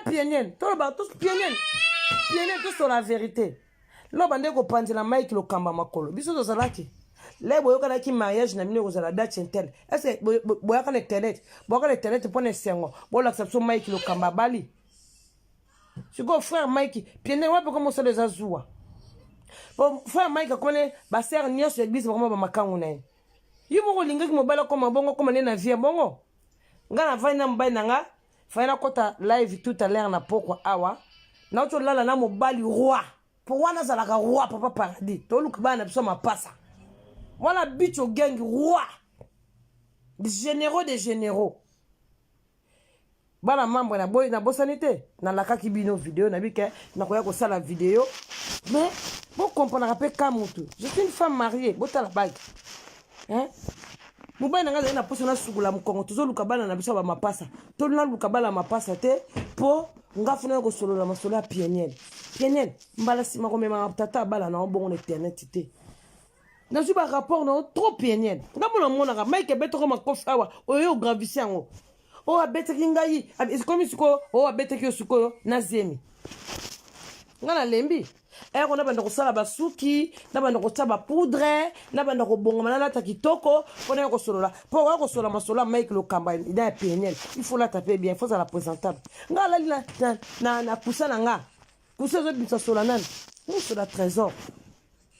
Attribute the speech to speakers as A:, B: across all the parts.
A: pienienne. Tous pienienne. Pienienne, tout sur la vérité. Là, bande ko panzela Mike lo kamba makolo. Biso to zalaki. Là, boyoka na ki mariage na mine ko zala date intel. Est-ce que boyoka na internet? Boyoka na internet pour ne sengo. Bo l'acception Mike lo kamba bali. C'est quoi frère Mike? Pienienne, ouais, comment ça les azoua? Bon, frère Mike, comment ba sœur nios l'église vraiment ba makangu na. Yibo ko linga ki mobala ko mabongo ko na vie bongo. Ngana vaina mbai nanga. Faina kota live tout à l'heure na pokwa awa. Na oto lala na mobali roi. Pour wana zalaka roi papa paradis. To luka bana biso mapasa. Wana bicho gang roi. Des généraux. Bana mambo na boy na bosanité. Na laka ki bino vidéo na bike na koya ko sala vidéo. Mais bon comprendre rapé kamutu. Je suis une femme mariée, bota la bague. Hein? Mobali nanga na poso na sugula mukongo tozo luka bana na biso ba mapasa. To na luka bana mapasa te po ngafuna ko solo la masolo ya pienienne. Pienienne mbala sima ko mema tata bala na bongo na internet te. Na su ba rapport na trop pienienne. Ngabona mona ka Mike beto ko makofi awa oyo gravisi yango. O abete kingai c'est comme siko o abete ki suko na zemi. Ngana lembi on a banda kosala basuki na banda kotaba poudre na banda ko bonga na ta kitoko pona ko solola pour ko solola masola Mike lo kamba ida pienienne il faut la taper bien il faut ça la présentable ngala na kusana nga kusa zo bisa sola nan nous sur la trésor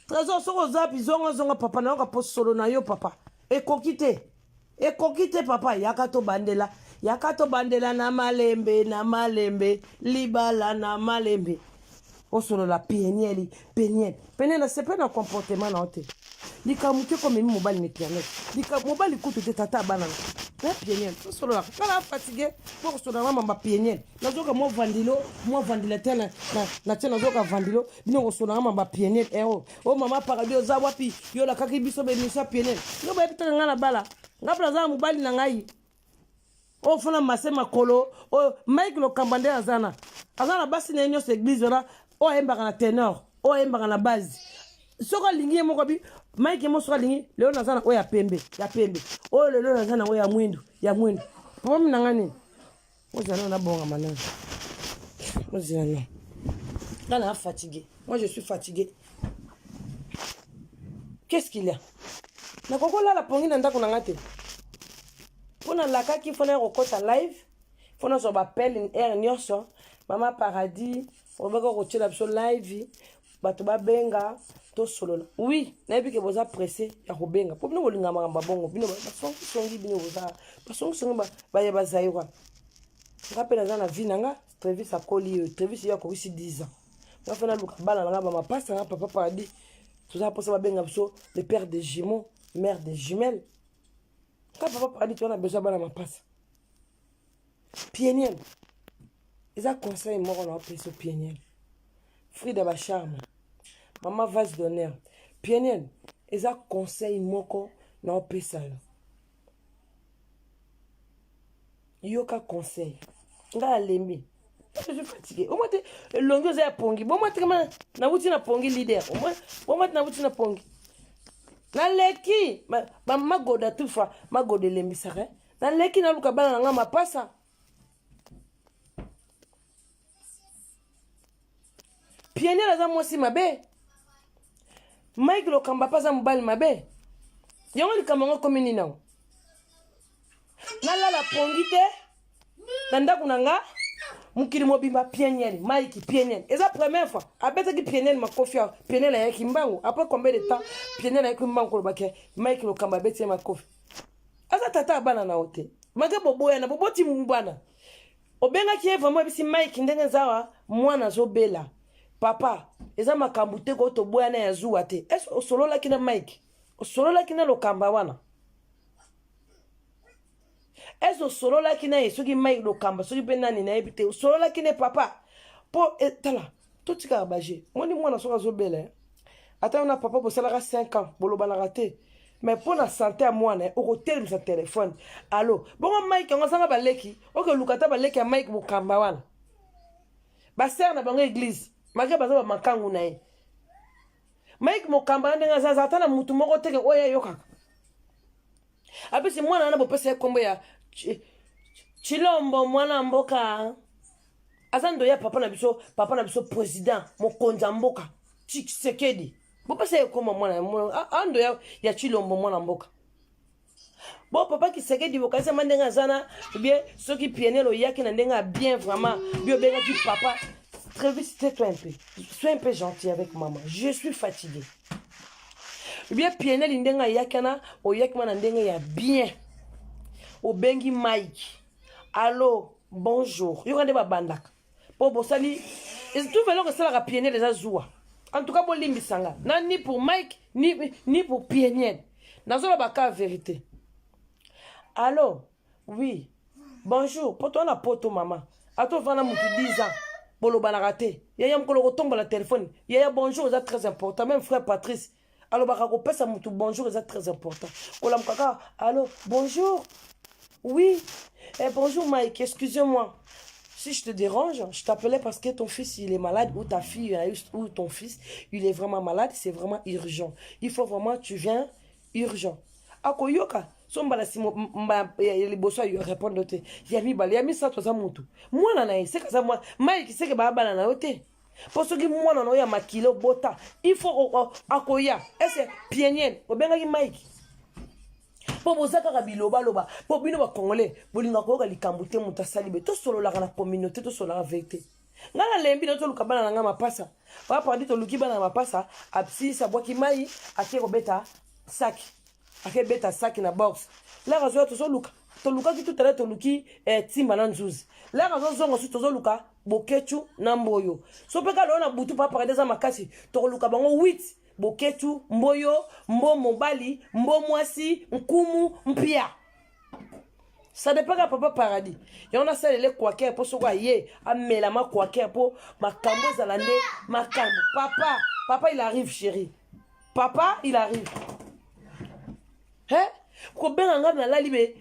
A: soko zapi zonga papa na ko solo na yo papa e kokite papa yakato bandela na malembe libala na malembe. On solo la pienienne. Pienienne, c'est pas un comportement na ote. Lika muke comme mi mobile ne pianienne. Lika mobile écoute de tata banana. La pienienne, on solo la. Quand la fatigué, pour solo la mama pienienne. Na zoka mo vandila na tena zoka vandilo, bino solo la mama pienienne. Oh mama paradis za wapi, yo la kaki biso be misa pienienne. No ba bitanga ngana bala. Ngapla za mobile na ngai. Oh fona masema kolo, oh Mike lo kambande azana. Azana basi na nyos église na o embaka na ténor o embaka na base soko lingi moko bi Mike mo soko lingi leo nazana o ya pembe o leo nazana o ya mwindu po mina ngani ozana na bonga manana ozana kana fatigué moi je suis fatigué. Qu'est-ce qu'il y a na koko la pongi na ndako na ngate pona laka ki fona ko kota live fona so ba appel une heure nyonso mama paradis on va retirer l'absolu live bato ba benga to solo oui na bi ke boza pressé ya ko benga po bino bolinga mamba bongo bino ba songi bino boza ba songi ba ya bazairwa rappela za na vie nanga Travis akoli Travis ya ko isi 10 ans na fana luka bala na ba mapasa na papa paradis tout ça pour ça ba benga biso le père des jumeaux mère des jumelles quand papa paradis tu on a besoin bala mapasa pienienne. Ils ont conseillé moi on a appelé ce pienienne. Fruit de ma charme. Maman vase d'honneur. Pienienne. Ils ont conseillé moi on a appelé ça. Yoka conseil. Nga lembi. Je suis fatigué. Au moins longo za pongi. Bon moi comment na wuti na pongi leader. Au moins bon moi na wuti na pongi. Na leki ba magoda tufa magode lembi sare. Na leki na luka bana nga mapasa. Pienienne aza mwasi mabe. Mike lo kamba pas za mobali mabe. Yango likamba ngo komini nango. Nala la pongite. Nanda kunanga. Mukiri mobimba pienienne. Mike pienienne. Eza première fois. Abeta ki pienienne makofi. Pienienne ya kimbangu. Après combien de temps pienienne ya kimbangu kolobake. Mike lo kamba beti makofi. Aza tata bana na ote. Mage boboya na boboti mbana. Obenga ki vraiment bisi Mike ndenge zawa mwana zo bela. Papa, eza makambu te ko to boya na ya zuwa te. Est osolola kina Mike? Osolola kina lo kamba wana? Est osolola kina soki Mike lo kamba soki pe nani na ebite? Osolola kina papa? Po tala, to tika baje. Moni mwana soka zo bela. Ata na papa bosalaka 5 ans, boloba na raté. Mais pour la santé à moi, au hôtel sa téléphone. Allô, bon Mike on sanga baleki, OK lukata baleki ya Mike bo kamba wana. Ba sœur na bango église. Maga baza ba makangu na ye. Mike mokamba ndenga zaza tana mutu moko teke oya yoka. Apesi mwana na bopesa kombo ya Chilombo mwana mboka. azando ya papa na biso président mokonzi mboka Tshisekedi bo pesa ekoma mwana ando ya Chilombo mwana mboka bon papa Tshisekedi bokaisa mandenga zana bien soki pienelo yaki na ndenga bien vraiment bio benga ki papa très vite tais-toi un peu sois un peu gentil avec maman je suis fatigué bien pienel ndenga yakana o yakima na ndenga ya bien o bengi Mike allô bonjour yokande ba bandaka po bosali et tout veut que ça la pienel les azua en tout cas bon limbisanga na ni pour Mike ni pour pienel nazola baka vérité. Allô? Oui. Bonjour. Pour toi, la poto, maman. À toi, vana moutou 10 ans. Bolo banarate. Yaya mkolo tombe la téléphone. Yaya bonjour, c'est très important. Même frère Patrice. Alors, bakako pesa moutou bonjour, c'est très important. Kola mkaka. Allô? Bonjour. Oui. Eh, bonjour, Mike. Excusez-moi. Si je te dérange, je t'appelais parce que ton fils, il est malade, ou ta fille, ou ton fils, il est vraiment malade. C'est vraiment urgent. Il faut vraiment, tu viens urgent. Akoyoka. Sombala si liboso yo répondre te yami bale yami sa toza mutu mwana na ese kaza mwana Mike seke ba bana na yote poso ki mwana no ya makilo bota il faut akoya ese pienien obenga ki Mike po bozaka ka biloba loba po bino ba congolais bolinga ko ka likambu te muta salibe to solo la na communauté to solo la vérité ngala lembi na to lukabana na nga mapasa pa pardi to luki bana mapasa apsi sa boki mai ake ko beta saki ake beta saki na box la razo to luka ki tout à l'heure to luki timba na nzuzi la razo zongo su to luka bokechu na mboyo so peka lo na butu pa parade za makasi to luka bango 8 bokechu mboyo mbo mobali mbo mwasi nkumu mpia ça dépend à papa paradis y en a ça les quoi pour so ye amela ma quoi pour makambo zalande makambo papa il arrive chérie papa il arrive. Hein? Ko benga nga na lalibe.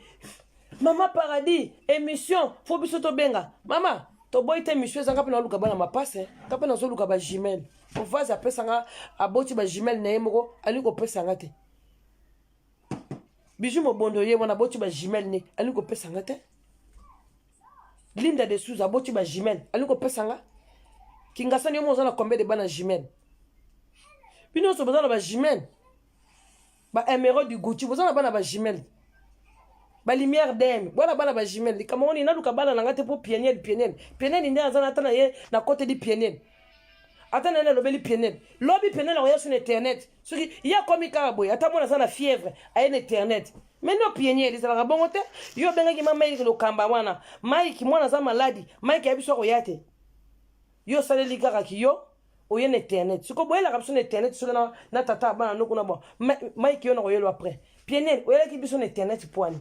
A: Mama paradis, émission, faut biso to benga. Mama, to boy te émission zanga pena luka bana mapase, ka pena zo luka ba jimel. On va za pesa nga aboti ba jimel na yemoko, ali ko pesa nga te. Biju mo bondo ye wana boti ba jimel ne, ali ko pesa nga te. Linda de Souza boti ba jimel, ali ko pesa nga. Kingasa ni mo zana combien de bana jimel. Bino so bazana ba jimel. Ba émeraude du Gucci vous en avez ba jumelle ba lumière d'em bona bana ba jumelle kama on ina luka bana ngate po pienel ndi azana atana ye na côté di pienel atana na lobeli pienel lobi pienel on ya sur internet ce qui ya comme kabo ata mona sana fièvre à internet mais non pienel ça la bongote yo benga ki mama ile lokamba wana Mike mwana za maladi Mike ya biso ko yate yo sale likaka ki yo oye na internet siko boyela kapso na internet so na tata bana no kuna bon Mike yo na koyelo après pienel oyela ki biso na internet poani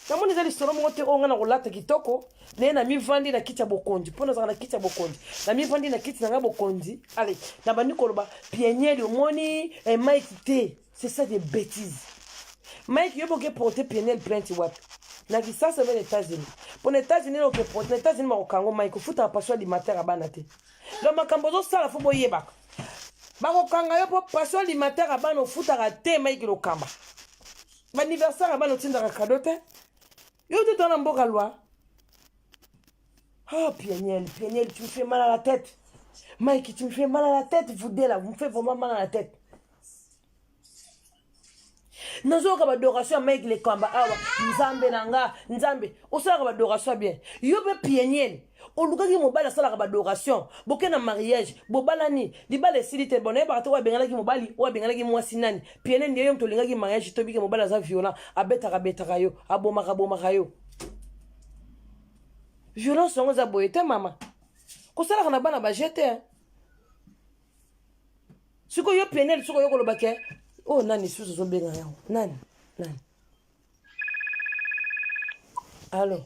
A: namoni zali solo mote onga na kolata kitoko na mi vandi na kicha bokonzi pona za na kicha bokonzi na mi vandi na kicha nga bokonzi allez na bandi koloba pienel yo moni et Mike T c'est ça des bêtises Mike yo boke porter pienel plainte wapi na kisasa les États-Unis pour les États-Unis on peut porter les États-Unis ma kango Mike futa paswa alimentaire abana te le makambo zo sala fo boyeba bako kanga yo po passion alimentaire abana ofutaka te Mike lokamba ba anniversaire abana tindaka cadeau te yo te dans mboka loi ah pienel tu me fais mal à la tête Mike tu me fais mal à la tête vous deux là vous me faites vraiment mal à la tête nazo ka ba adoration Mike le kamba awa nzambe nanga nzambe osala ka ba adoration bien yo be pienel oluka ki mobali asala ka ba adoration boke na mariage bobalani libala silite bonne ba to wa bengala ki mobali wa bengala ki mwasi nani pienel ndiyo mto linga ki mariage to bike mobali za violent abeta yo aboma yo violence ngo za boyete mama ko sala kana bana ba jeter siko yo pienel siko yo ko lobake oh nani susu zo benga yao nani allô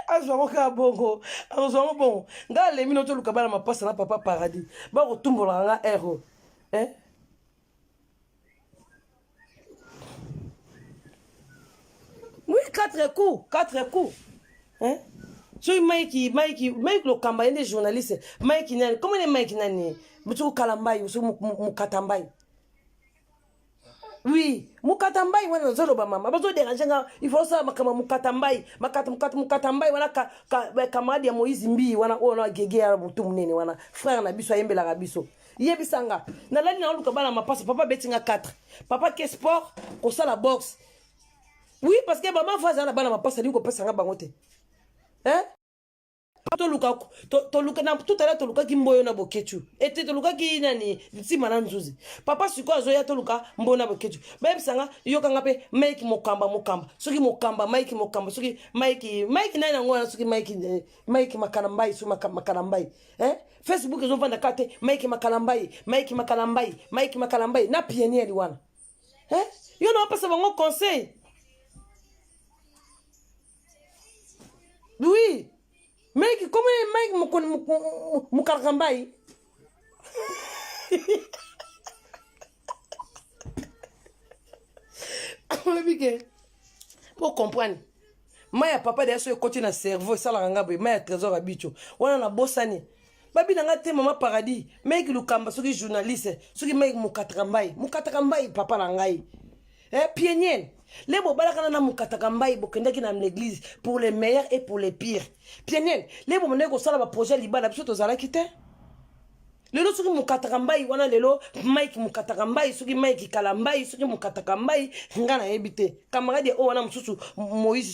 A: azwango ka bongo azwango bongo nga lemi no to luka bana mapasa na papa paradis ba ko tumbola nga ero oui 4 coups hein soki Mike lo kamba yende journaliste Mike nani comment est Mike nani mutu kalambai so mukatambai oui mukatambai wana zolo ba mama bazo déranger nga il faut ça makama mukatambai mukatambai wana kamadi ya Moïse Mbi wana ona gege ya butu munene wana frère na biso yembela ka biso yebisanga na lali na luka bana mapasa papa betinga 4 papa ke sport ko sala boxe oui parce que maman faza na bana mapasa liko pesa nga bangote hein to luka na tout à l'heure to luka ki mboyo na bokechu ete to luka ki nani ntima na nzuzi papa siko azoya to luka mboyo na bokechu bebe sanga yoka ngape Mike mokamba soki mokamba Mike mokamba soki Mike nani ngona soki Mike makalambai so makalambai hein Facebook ils ont vendu carte Mike makalambai na pionnier wana hein yo na pasa bango conseil oui Mike, comment est Mike Moukarkambaï? Pour comprendre. Maya papa derrière ce côté na cerveau, ça la rangabe, Maya trésor habituel. On a bossani. Babi nanga te mama paradis. Mike Lukamba, ceux qui journaliste, ceux qui Mike Moukatambaï, papa langai. Pionnier. Les bobalakana na mukatakambai bokendaki na l'église pour les meilleurs et pour les pires. Pionnier, les bomone ko sala ba projet libala biso tozala kite. Lelo soki mukatakambai wana lelo Mike mukatakambai soki Mike kalambai soki mukatakambai ngana yebite. Camarade o wana mususu Moïse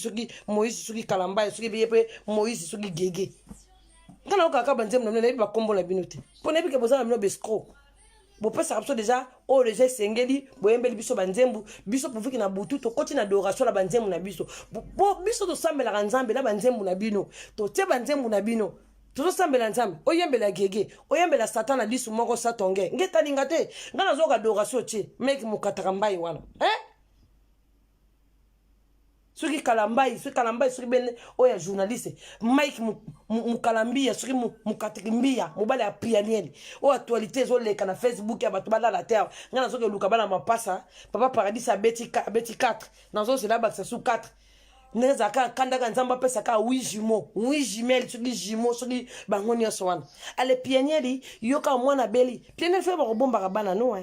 A: soki kalambai soki bepe Moïse soki gege. Kana okaka banzem na ba kombo la binote. Pone bike bozala mino bescro. Bo pesa kapso déjà o les sengeli boyembeli biso banzembu biso pour na butu to koti na adoration la banzembu na biso bo biso to sambela nzambe na banzembu na bino to te banzembu na bino to sambela nzambe oyembela gege oyembela satana lisu moko satonge ngeta lingate ngana zoka adoration ti meki mukatakambai wana Suki kalambai suki ben oya journaliste Mike mukalambia suki mukatikimbia mubale ya pianiel o actualité zo leka na Facebook ya batu bala la terre ngana zoke luka bana mapasa papa paradis a beti 4 nazo c'est là ba ça sous 4 neza ka kanda ka nzamba pesa ka 8 jumelles suki jumeaux suki bangoni ya swana ale pianiel yoka mwana beli pianiel fait ba bomba bana no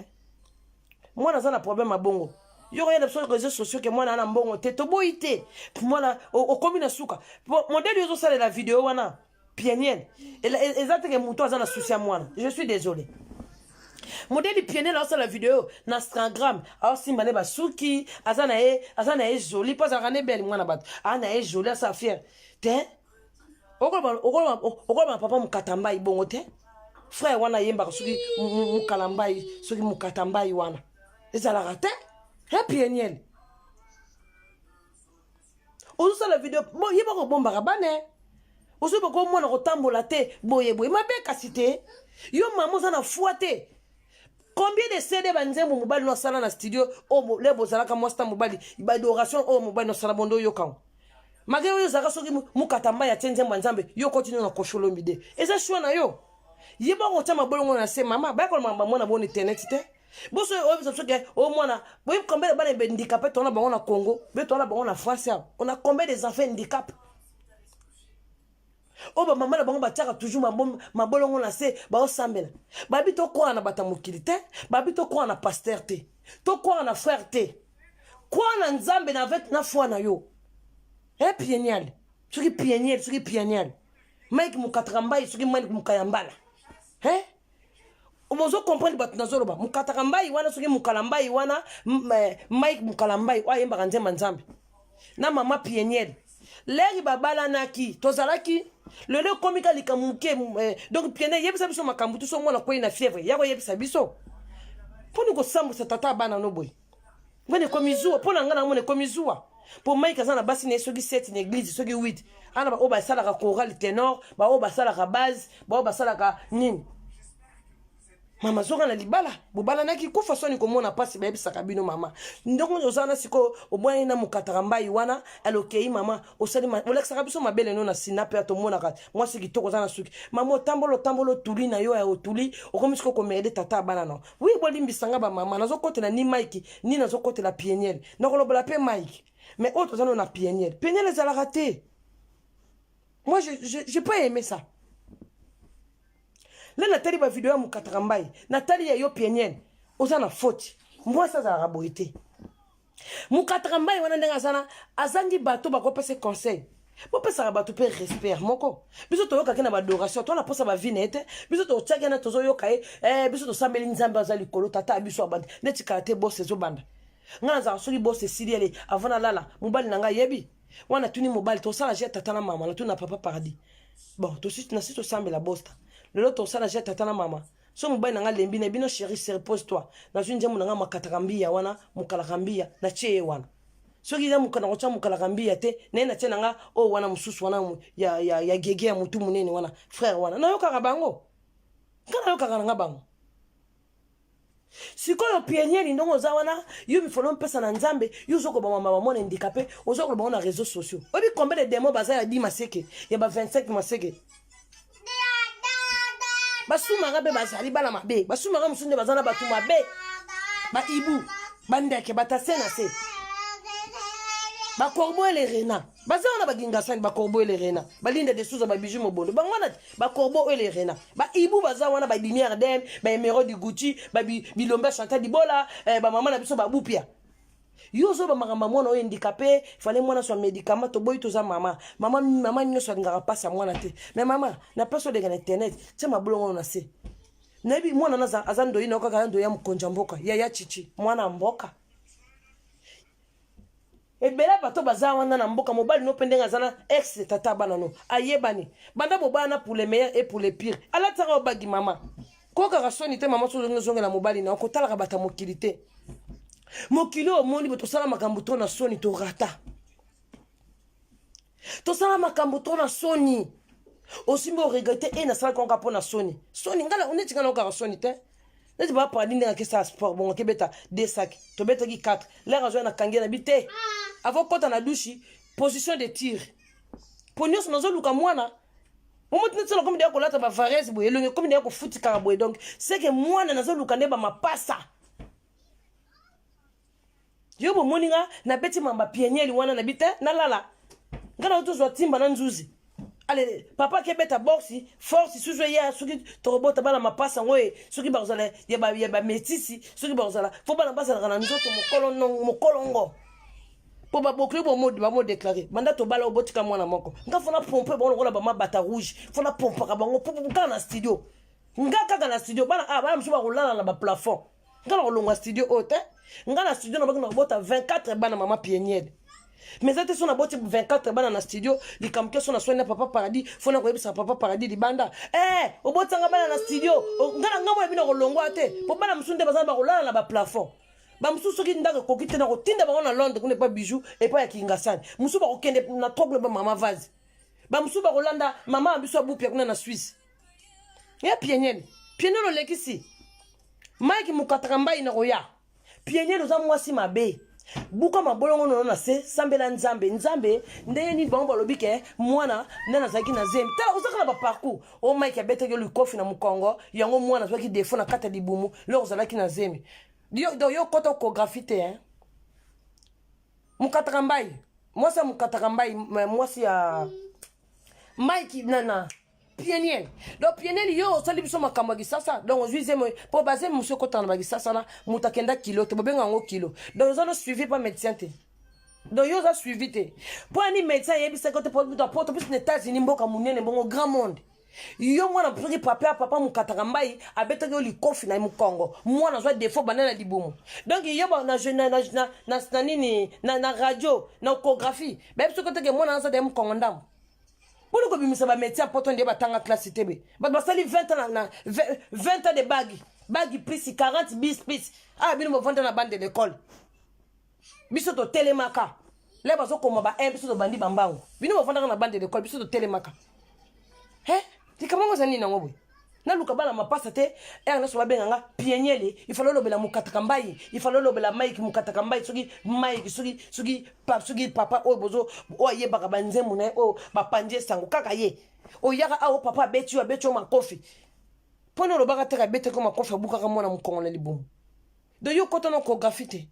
A: mwana zana problème a bongo yo regarde sur les réseaux sociaux que moi na mbongo te to boité moi na au commune suka modèle yo ça la vidéo wana pionnier exactement que muto azana souci à moi je suis désolé modèle pionnier là ça la vidéo na Instagram alors simba ne basuki azana e joli pas azana belle moi na bat ana e joli ça fier te okolo papa mukatambai bongo te frère wana yemba suki mukalambai suki mukatambai wana ezala raté Pionnier. On sait la vidéo. Bon, il y a pas de bombe à baner. On sait pas comment on a retambola te. Boye. Ma belle cité. Yo maman s'en a fouetté. Combien de CD banzembo mobile no sala na studio o le bozala ka mosta mobile ba adoration o mobile no sala bondo yo kan. Magé yo zaka soki mukatamba ya tenzembo nzambe yo continue na kosholo mide. Eza choix na yo. Yeba ko tama bolongo na se mama ba ko mama mona bon internet te. Boso au moins oui combien de balles handicapés on a bon na Congo mais on a bon na France on a combien des enfants handicap oh ba maman la bango bataka toujours ma bolongo na se ba osambela ba bito ko na batamukili te ba bito ko na pasteur te to ko na frère te ko na nzambe na avec na foi na yo pionnier pionnier Mike mukatambai suki Mike mukayambala Omozo comprendre batu nazoloba mukatakambai wana soki mukalambai wana Mike mukalambai wa yemba kanzemba nzambe na mama pionnier leri babala naki tozalaki le komika likamuke donc pionnier yebisa biso makambu to so mona ko ina fièvre yako yebisa biso poni ko sambu sa tata bana no boy ngene komizua pona ngana mone komizua pour Mike azana basi ne soki 7 na église soki 8 ana ba oba sala ka choral ténor ba oba sala ka base ba oba sala ka nini Mama zoga na libala bobala naki kufa soni komona pasi ba ebisa kabino mama ndoko ozana siko obwana na mukatakambai wana alokei mama osali oleksa kabiso mabele no na sinape atomona ka mwasi kitoko zana suki mama tambolo tuli na yo ya otuli okomisiko komede tata bana no oui bolimbisanga ba mama nazokotela ni Mike ni nazokotela pionnier nakolobola pe Mike mais autre zana na pionnier ezala raté Moi, je n'ai pas aimé ça. Là, Nathalie va vidéo à Moukatarambay. Nathalie a yo pienienne. Osa na faute. Moi, ça a raboité. Moukatarambay, on a dit azangi bateau, ba quoi passer conseil. Pour passer à bateau, peut respect. Moko. Biso to yoka kena adoration. Toi, la posa va vinette. Biso to tchaka na tozo yoka biso to sambeli nzamba za likolo tata biso abandi. Neti karate boss ezo banda. Ngana za soli boss siliele avant lala. Mobali nanga yebi. Wana tuni mobali to sala jeta tata na mama, na tuna papa paradis. Bon, to si na si to sambela bosta. Le lot to sala jeta tata na mama. So mobali nanga lembi na bino chérie se repose-toi. Na zuni njamu nanga makatarambia wana mukalakambia na cheye wana. So kiza mukana kocha mukalakambia te na ina tena nga o wana mususu wana ya gege ya mutu munene wana frère wana. Na yoka kabango. Kana yoka kana bango. Sikoyo pienieri ndongo za wana yo bifolo mpesa na nzambe yo zoko ba mama mona handicapé ozoko ba na réseaux sociaux. Obi combien de démos baza ya 10 maseke ya ba 25 maseke. Basuma ngabe bazali bala mabe basuma nga musunde bazana batu mabe ba ibu bandeke batasena se ba corbeau et les renards baza ona baginga sani ba corbeau et les renards balinde de souza ba bijou mobondo bangwana ba corbeau et les renards ba ibu baza wana ba lumière dem ba émeraude du Gucci ba bilomba Chantal Dibola ba mama na biso ba bupia yo zo ba makamba mwana oyo handicapé fallait mwana so médicament to boy to za mama nyoso ngara passa mwana te mais mama na paso de internet tia mabolongo na se nabi mwana na azando ina okaka ndo ya mkonja mboka ya chichi mwana mboka ebela bato baza wana na mboka mobali no pendenga zana ex tata bana no ayebani banda bobana pour les meilleurs et pour les pires ala tsaka obagi mama koka rasoni te mama so zonga la mobali na okotala ka bata mokilité mokili omoni boto sala makambo to na soni to rata to sala makambo to na soni osimbo regretter et na sala konka pona soni ngala oneti ngala ka soni te neti ba pa dinde ka sa sport bon ke beta 2 sacs to beta ki 4 la rajo na kangi na bité avant kota na douche position de tir ponyo so nazo luka mwana momo tine tsela comme de ko lata ba varese bo elonge comme de ko futi karabo donc c'est que mwana nazo luka ne ba mapasa yo bo moninga na beti mamba pienieli wana na bite na lala ngana oto zo timba na nzuzi allez papa ke beta boxi force suzo ya suki torobota bala mapasa ngoe suki bazala ya ba metisi suki bazala fo bala basa na nzoto mokolongo po ba bokle bo mo déclarer banda to bala obotika mwana moko nga fona pomper bon rola ba mabata rouge fona pomper ka bango po na studio nga kaka na studio bala msuba rolala na ba plafond nga rolonga studio haute nga na studio na bakina bota 24 bana mama pieniel mais ate sona boti 24 bana na studio likamke sona soina papa paradis fona ko yebisa papa paradis libanda obotanga bana na studio nga na ngamo ebina rolongwa te po bana msunde bazana ba rolala na ba plafond ba mususu ki ndaka kokite na kotinda ba na Londres kune pa bijou et pas ya kingasani musu ba kokende na trouble ba mama vaze ba musu ba kolanda mama ambiso abupia kuna na Suisse ya pieniel lo lekisi Mike Moukatarambay na roya pieniel oza mwasi mabe buka mabolongo no na se sambela nzambe ndeye ni bango balobike mwana ndana zaki na zemi tala ozaka na ba parcours o Mike abeteke lu kofi na mukongo yango mwana zwaki defo na kata libumu lo ozalaki na zemi yo koto kographie te Moukatarambay mwasi Moukatarambay mwasi ya Mike nana pieniel donc pieniel yo sali biso makambo gisasa donc ozuize mo po baser monsieur kotana bagisasa na mutakenda kilo te bobenga ngo kilo donc zo no suivi pas médecin te donc yo za suivi te po ani médecin yebisa kote po to plus na États-Unis mboka munene bongo grand monde yo mwana puri papa Moukatarambay abetaki yo likofi na mukongo mwana zwa défaut banana libumu donc yo ba na nini na radio na échographie ba biso kote ke mwana za de mukongo ndam Pour le bimisa ba métier poto ndé batanga classe tebe. Ba basali 20 ans na 20 ans de bagi plus 40 bis plus. Ah bino mo vendre na bande de l'école. Biso to telemaka. Le bazo koma ba biso to bandi bambango. Bino mo vendre na bande de l'école biso to telemaka. Ti kama ngozani na ngobwe. Na luka bana mapasa te na so babenga pieniel il fallait lobela Moukatarambay il fallait lobela Mike Moukatarambay soki Mike soki papa o bozo o yebaka banzemu na o bapanje sango kaka ye o yaka o papa betu makofi pono lobaka te ka bete ko makofi buka ka mona mukongo na libumu do yo kotono ko grafite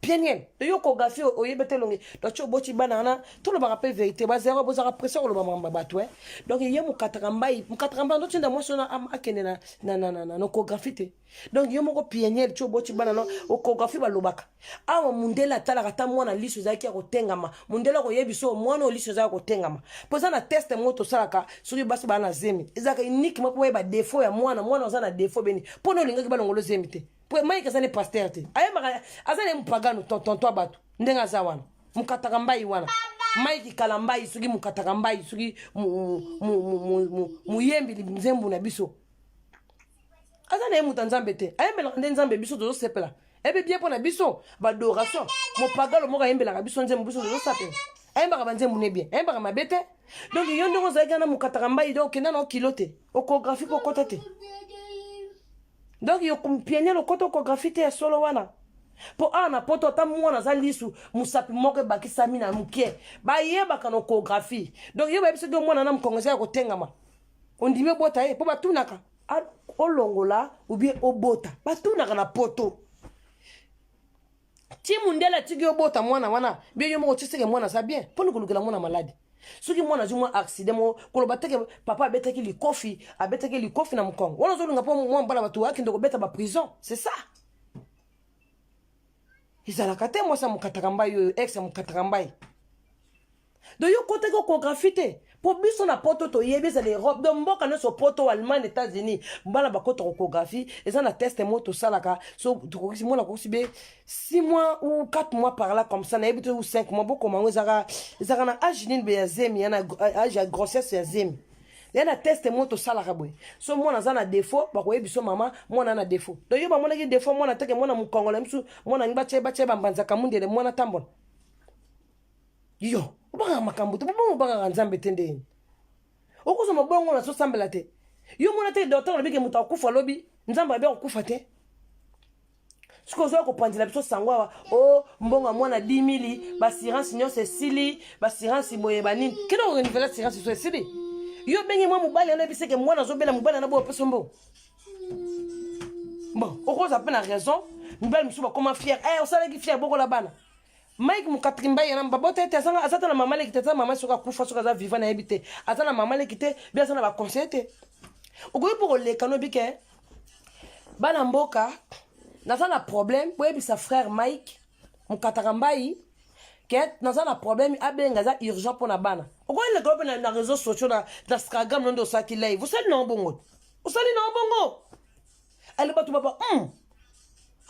A: pieniel de yo chorégraphie oyebete longi donc tu boti banana tout le barape vérité ba zéro bozara pression le bamba bato donc il y a mukatamba ndo tinda moso na akene na chorégraphie te donc yo moko pieniel tu boti banana o chorégraphie ba lobaka awa mundela tala kata mwana liso zaki ko tengama mundela ko yebiso mwana liso zaki ko tengama poza na test moto salaka suri basi bana zemi ezaka unique mako ba défaut ya mwana ozana défaut beni pono lingaki balongolo zemi te po Mike azane pasteur te ayeba azane mpagano tonton bato ndenga za wana mukataka mbai wana Mike kalambai sugi mukataka mbai sugi muyembi nzembu na biso azane mutanzambe te ayembela nzambe biso dozo sepela ebe bien pona biso ba adoration mo pagalo mo ayembela biso nzembu biso dozo sapela ayembaka banzembu ne bien ayembaka mabete donc yondo ngo zaga na mukataka mbai donc kena no kilote o chorégraphie ko kota te donc yo kumpienya lo koto chorégraphie te solo wana po ana poto ta mwana za lisu musapi moke bakisa mina mukie ba yeba kana chorégraphie donc yo ba biso do mwana na mkongeza ya kotengama ondime bota po batunaka olongola ou bien obota batunaka na poto ti mundela tigi obota mwana wana bien yo moko tiseke mwana sa bien po nikulukela mwana maladi soki mwana zuma accident mo koloba teke papa abetaki likofi na mkongo wana zo lunga po mwana bala batu akinde ko beta ba prison c'est ça izalaka te mo sa mukataka mbai yo ex mukataka mbai do yo kote ko chorégraphie te po biso na poto to yebisa les robes de mboka no so poto Allemagne États-Unis mbala ba koto chorégraphie eza na test moto salaka so tukokisi mona ko sibe 6 mois ou 4 mois par là comme ça na ebito ou 5 mois boko mango zaka na âge nini be ya zemi yana âge ya grossesse ya zemi yana test moto salaka boy so mona za na défaut ba ko yebiso mama mona na défaut do yo ba mona ki défaut mona teke mona mukongola msu mona ngba cheba mbanzaka mundele mona tambola yo banga makambo to banga nzambe tende okuzo mabongo na so sambela te yo mona te docteur lobike muta okufa lobi nzambe abe okufa te siko zo ko pandila biso sangwa o mbonga mwana 10000 ba assurance nyo c'est sili ba assurance boye banini kino renouveler assurance so sili yo bengi mwa mubali na biseke mwana zo bela mubali na bo pesombo bon okuzo apena raison mubali msuba comment fier on sala ki fier boko la bana Mike mukatrimba yana mbabota ete asanga asata na mama lekite mama soka kufa soka za vivant na ebite asana mama lekite bia sana ba conseiller te okoyi pour le kano bike bana mboka na problème pour ebisa frère Mike mukatambai ke na problème abenga za urgent pour na bana okoyi le groupe na réseaux sociaux na Instagram ndo saki live vous savez non bongo elle batu baba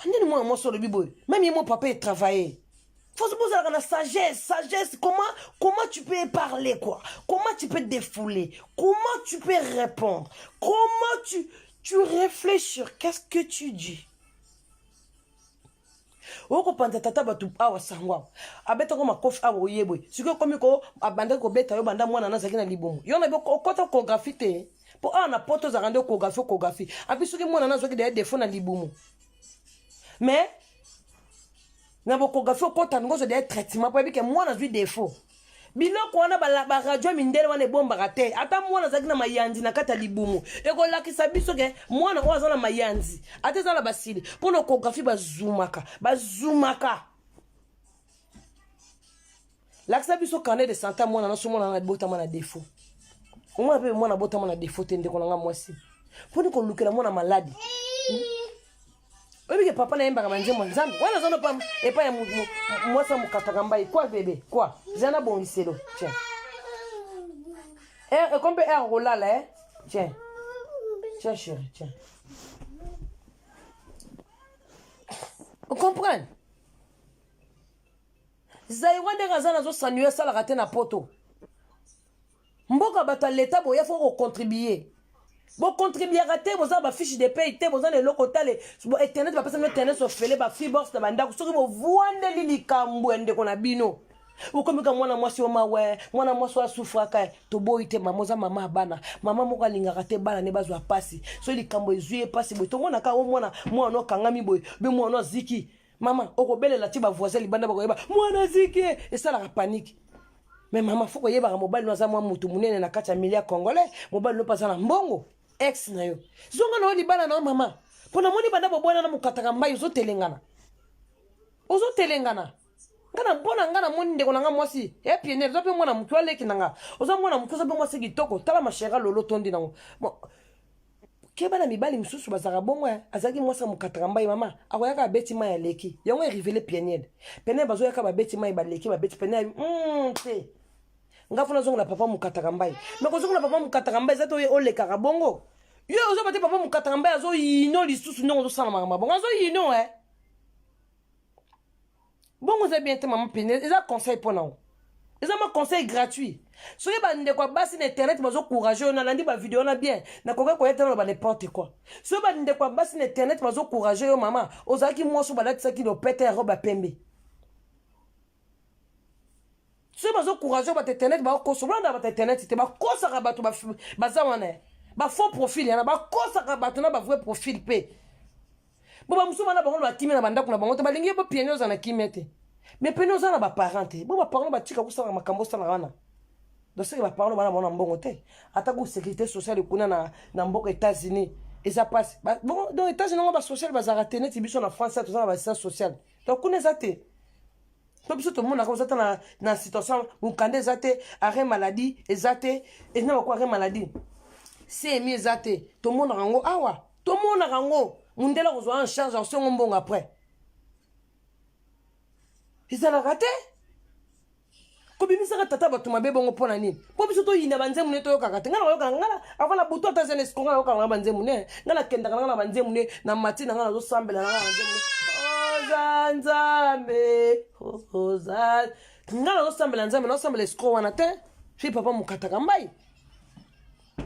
A: andeni moi sur le biboy même mon papa il travaillait. Faut se poser la sagesse. Comment tu peux parler, quoi? Comment tu peux défouler? Comment tu peux répondre? Comment tu réfléchis sur qu'est-ce que tu dis? Oko panta tata batu awa sangwa. Abeta ko makofi awo yebwe. Siko komi ko abanda ko beta yo banda mwana na zakina libomo. Yo na ko kota chorégraphie te. Po ana poto za rande chorégraphie. Abi soki mwana na zoki de défaut na libomo. Mais na bokographie kota ngozo de traitement pour que moi na zui défaut biloko wana ba radio mindele wana bomba rate ata mwana zaki na mayanzi na kata libumu eko lakisa biso ke mwana oza na mayanzi ata za la basili pour no chorégraphie bazumaka lakisa biso carnet de santé mwana na so mwana na bota mwana défaut mwana pe mwana bota mwana défaut tende ko nga mwasi pour ko lukela mwana malade. Oui, papa n'a pas mangé mon zambe. Voilà, ça n'a pas. Et pas moi, ça m'a catambai. Quoi, bébé? Quoi? J'en ai bon lycée, tiens. Et comme un rola là, tiens. Tiens, chérie, tiens. Vous comprenez? Zaïwa de Razana zo sanué ça la raté na poto. Mboka bata l'état boya faut contribuer. Bon contribuer à rater vos ba fiche de paye te vos les locaux tale bon internet va passer internet so fele ba fibre de banda so ko voande lili kambwende kona bino ukomika mwana mwasi o mawe mwana mwasi wa sufraka to boite mamoza mama bana mama moko linga te bana ne bazwa pasi so likambo ezuye pasi boy to mwana ka o mwana no kangami boy be mwana ziki mama okobelela ti ba voisin libanda ba koyeba mwana ziki et ça la panique. Mais maman faut koyeba ka mobile no za mwa mutu munene na kati ya milia congolais mobile no pasa na mbongo ex na yo zonga no libana na mama pona moni banda bobwana na mukataka mbayi zo telengana ozo telengana ngana bona ngana moni ndeko nanga mwasi e pienel zo pe mwana mutu aleki nanga ozo mwana mutu zo pe mwasi kitoko tala mashera lolo tondi nango keba na mibali misusu bazaka bongo azaki mwasa mukataka mbai mama akoyaka beti mai aleki yango erivele pienel pene bazo yaka babeti mai baleki babeti pene te ngafuna zongo na papa mukataka mbai meko zongo na papa mukataka mbai zato ye oleka bongo yo ozo bate papa mukataka mbai azo yino lisusu ndongo zo sala mama bongo azo yino bon, vous avez bien été maman pénètre. Ils ont conseil pour nous. Ils ont un conseil gratuit. Si vous avez des bas internet, vous êtes courageux. On a dit ma vidéo, on a bien. Na quoi quoi n'importe quoi. Si vous avez des bas internet, vous êtes courageux, maman. Vous avez qui moi sur balade ça qui doit péter robe à pembe. Si vous êtes courageux, vous êtes internet, vous êtes courageux, vous êtes internet, c'était ma cause à rabattre, ma faux profil, il y a ma cause à rabattre, ma vrai profil p. Bon ba musu bana bango ba kimena banda kuna bango te balingi ba piano za na kimete mais piano za na ba parente bon ba parents ba tika ko sala makambo sala wana donc c'est que ba parents bana bona mbongo te ata ko sécurité sociale kuna na mboko États-Unis et ça passe bon dans États-Unis on ba social ba za rater net biso na France tout ça ba ça social donc kuna za te donc biso tout le monde a comme ça na situation mukande za te arrêt maladie ezate et na ko arrêt maladie c'est mieux za te tout le monde rango awa tout le monde rango Mundela reçoit en charge en second bon après. Ils ont raté. Kobi misaka tata batuma be bongo pona nini. Po biso to yina banze mune to yoka ngala yoka ngala avala buto ta zene skonga yoka ngala banze mune ngala kenda ngala banze mune na mati ngala zo sambela ngala banze mune. Ozanzambe ozan ngala zo sambela nzambe no sambela sko wana te. Fi papa mukataka mbai.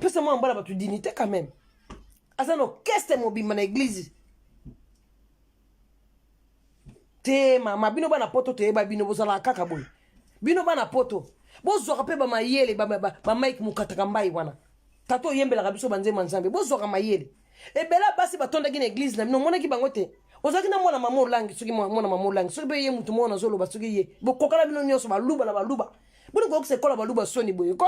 A: Pesa moi mbala batu dignité quand même. Azano keste mobima na église te mama bino bana poto te ba bino bozala kaka boy bino bana poto bozoka pe ba mayele ba Mike mukataka mbai wana tato yembela kabiso banze manzambe bozoka mayele e bela basi batonda ki na église na bino mona ki bango te ozaki na mwana mama olangi soki mwana mama olangi soki be ye mutu mona zolo ba soki ye bokokala bino nyoso ba luba na ba luba bino ko se kola ba luba soni boy ko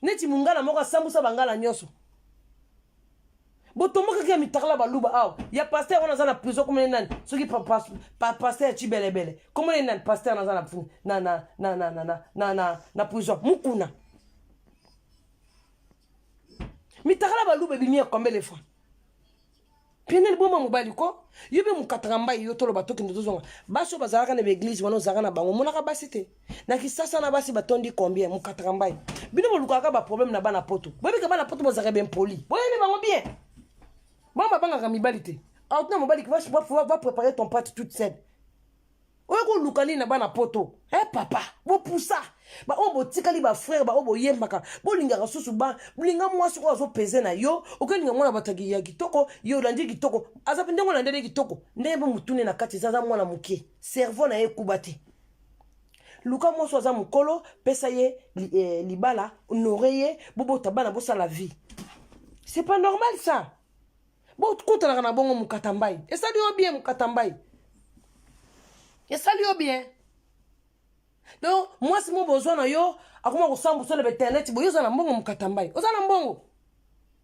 A: neti mungala moko sambusa bangala nyoso botomoka ki mitakala baluba aw ya pasteur on a na prison comme les nan ceux qui pasteur tu bele comment les nan pasteur na prison mukuna mitakala baluba bimia combien les fois pienel boma mobali ko yobe mukatanga yo tolo batoki ndozonga baso bazalaka na église wana ozaka na bango monaka basite na kisasa na basi batondi combien mukatanga bino bolukaka ba problème na bana poto bobi ka bana poto bozaka bien poli boyebi bango bien. Maman banga kamibalité. Autant mobali qui va préparer ton pâte toute seule. Oyo lukani na bana poto. Papa, bo poussa. Ba obo tikali ba frère ba obo yembaka. Bo linga susu ba, linga mwasi ko azo peze na yo. Okelinga mwana batagi ya kitoko, yo landi kitoko. Aza ndengo na ndele kitoko. Ndebe mutune na kati zaza mwana muke. Cerveau na ye kubate. Luka mwaso aza mukolo, pesa ye libala, honoreye, bobo tabana bosa la vie. C'est pas normal ça. Bon, kouta na bongo mukatambai. Et ça lui bien mukatambai. Et ça lui bien. Donc, moi si mon besoin na yo, akuma kosambu sur l'internet, bo yo za na bongo mukatambai. Oza na bongo.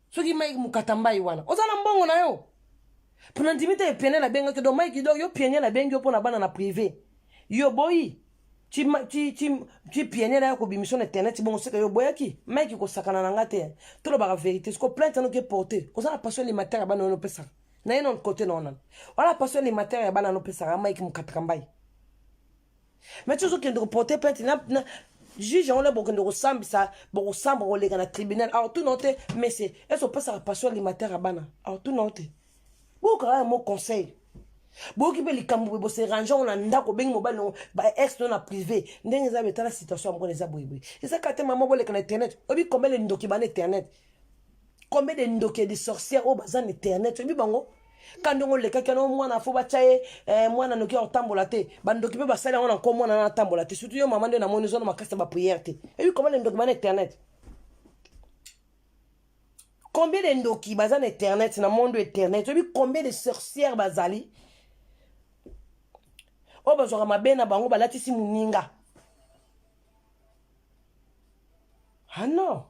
A: Soki mai mukatambai wana. Oza na bongo na yo. Pour n'intimité et pianer la benga que do mai ki do yo pianer la benga pour na bana na privé. Yo boy. Tu pianer la ko bimission internet bon c'est que yo boyaki mec ko sakana na ngate to lo ba vérité ce ko plainte no ke porter ko ça passion les matières bana no pesa na yon côté non non wala passion les matières bana no pesa mec mu katrambai mais tu zo ke ndo porter plainte na juge on le bo ke ndo sambisa bo samba o le na tribunal alors tout noté mais c'est est-ce que ça passion les matières bana alors tout noté bo ka mon conseil boki be likambo bo se ranger on anda ko bengi mobile no ba ex no na privé ndenge za betala situation mo les aboyeboy et ça kate maman bo le kana internet obi combien de ndoki ba internet combien de ndoki de sorcières au bazan internet obi bango kandongo le kakano mwana fo ba chaye mwana noki o tambola te ba ndoki be ba sala on ko mwana na tambola te surtout yo maman de na moni zone makasa ba prière te obi combien de ndoki ba internet combien de ndoki bazan internet na monde internet obi combien de sorcières bazali. Oh bazora mabena bango balatisi muninga. Ah non.